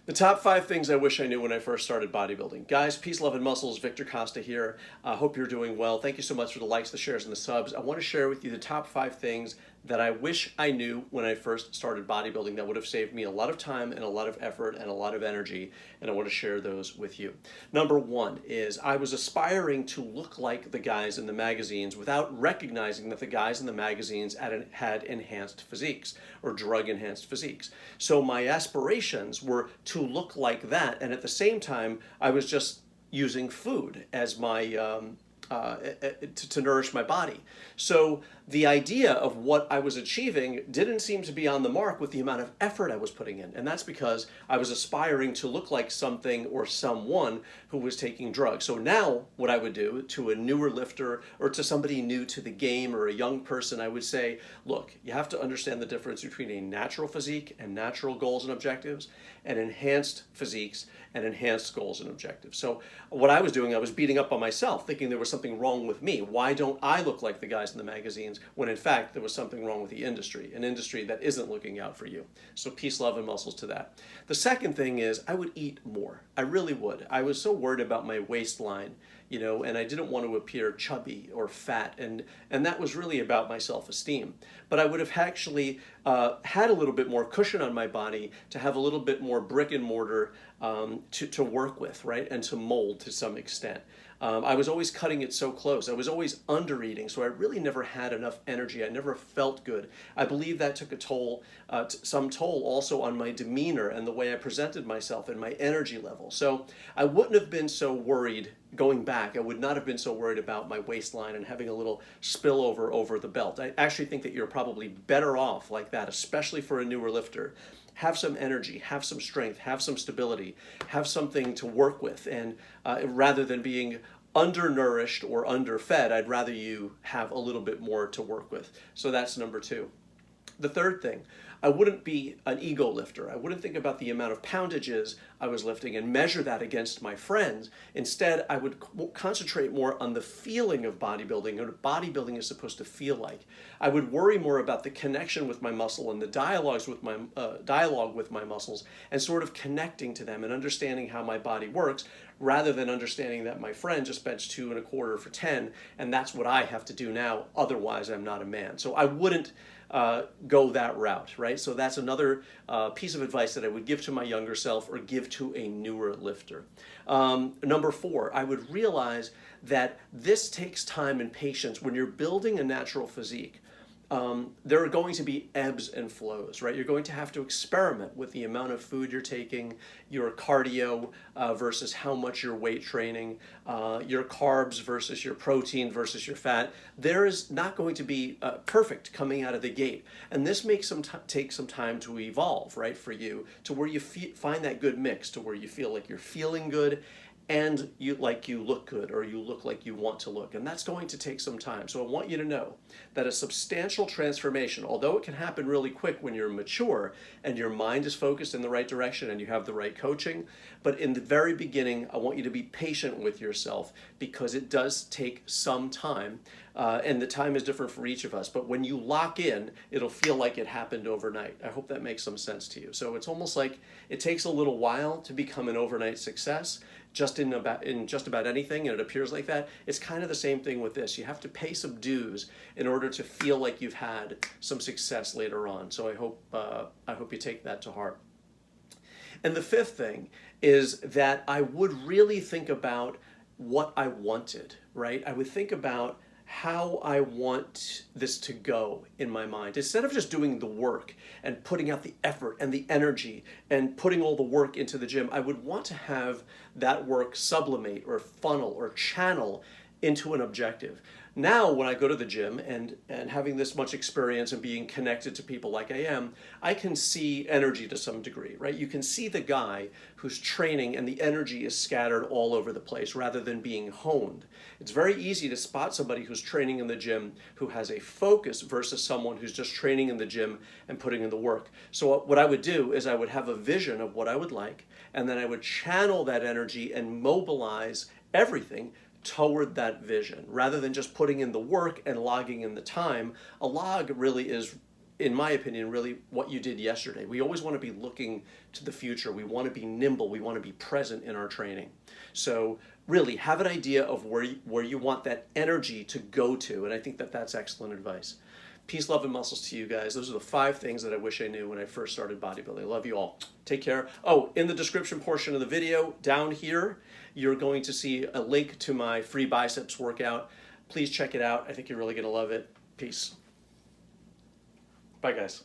The top 5 things I wish I knew when I first started bodybuilding. Guys, peace, love, and muscles. Victor Costa here. I hope you're doing well. Thank you so much for the likes, the shares, and the subs. I want to share with you the top 5 things that I wish I knew when I first started bodybuilding that would have saved me a lot of time and a lot of effort and a lot of energy, and I want to share those with you. Number 1 is I was aspiring to look like the guys in the magazines without recognizing that the guys in the magazines had enhanced physiques or drug-enhanced physiques. So my aspirations were to look like that, and at the same time, I was just using food as my to nourish my body. So the idea of what I was achieving didn't seem to be on the mark with the amount of effort I was putting in. And that's because I was aspiring to look like something or someone who was taking drugs. So now what I would do to a newer lifter or to somebody new to the game or a young person, I would say, look, you have to understand the difference between a natural physique and natural goals and objectives and enhanced physiques and enhanced goals and objectives. So what I was doing, I was beating up on myself, thinking there was something wrong with me. Why don't I look like the guys in the magazines when in fact there was something wrong with the industry, an industry that isn't looking out for you. So peace, love, and muscles to that. The second thing is I would eat more. I really would. I was so worried about my waistline, and I didn't want to appear chubby or fat, and that was really about my self-esteem. But I would have actually had a little bit more cushion on my body to have a little bit more brick and mortar to work with, right, and to mold to some extent. I was always cutting it so close. I was always under eating, so I really never had enough energy. I never felt good. I believe that took a toll, some toll also on my demeanor and the way I presented myself and my energy level. So I wouldn't have been so worried going back. I would not have been so worried about my waistline and having a little spillover over the belt. I actually think that you're probably better off like that, especially for a newer lifter. Have some energy, have some strength, have some stability, have something to work with. And rather than being undernourished or underfed, I'd rather you have a little bit more to work with. So that's number 2. The third thing, I wouldn't be an ego lifter. I wouldn't think about the amount of poundages I was lifting and measure that against my friends. Instead, I would concentrate more on the feeling of bodybuilding and what bodybuilding is supposed to feel like. I would worry more about the connection with my muscle and the dialogue with my muscles and sort of connecting to them and understanding how my body works, rather than understanding that my friend just bench 2 1/4 for 10 and that's what I have to do now, otherwise I'm not a man. So I wouldn't go that route, right? So that's another piece of advice that I would give to my younger self or give to a newer lifter. Number 4, I would realize that this takes time and patience. When you're building a natural physique, there are going to be ebbs and flows, right? You're going to have to experiment with the amount of food you're taking, your cardio versus how much you're weight training, your carbs versus your protein versus your fat. There is not going to be perfect coming out of the gate. And this makes take some time to evolve, right, for you, to where you find that good mix, to where you feel like you're feeling good and you look good, or you look like you want to look. And that's going to take some time. So I want you to know that a substantial transformation, although it can happen really quick when you're mature and your mind is focused in the right direction and you have the right coaching, but in the very beginning, I want you to be patient with yourself because it does take some time. And the time is different for each of us. But when you lock in, it'll feel like it happened overnight. I hope that makes some sense to you. So it's almost like it takes a little while to become an overnight success in just about anything, and it appears like that. It's kind of the same thing with this. You have to pay some dues in order to feel like you've had some success later on. So I hope you take that to heart. And the 5th thing is that I would really think about what I wanted, right? I would think about how I want this to go in my mind. Instead of just doing the work and putting out the effort and the energy and putting all the work into the gym, I would want to have that work sublimate or funnel or channel into an objective. Now, when I go to the gym and having this much experience and being connected to people like I am, I can see energy to some degree, right? You can see the guy who's training and the energy is scattered all over the place rather than being honed. It's very easy to spot somebody who's training in the gym who has a focus versus someone who's just training in the gym and putting in the work. So what I would do is I would have a vision of what I would like, and then I would channel that energy and mobilize everything toward that vision rather than just putting in the work and logging in the time. A log really is in my opinion, really what you did yesterday. We always want to be looking to the future. We want to be nimble. We want to be present in our training. So really have an idea of where you want that energy to go to. And I think that that's excellent advice. Peace, love, and muscles to you guys. Those are the 5 things that I wish I knew when I first started bodybuilding. I love you all. Take care. Oh, in the description portion of the video down here, you're going to see a link to my free biceps workout. Please check it out. I think you're really going to love it. Peace. Bye, guys.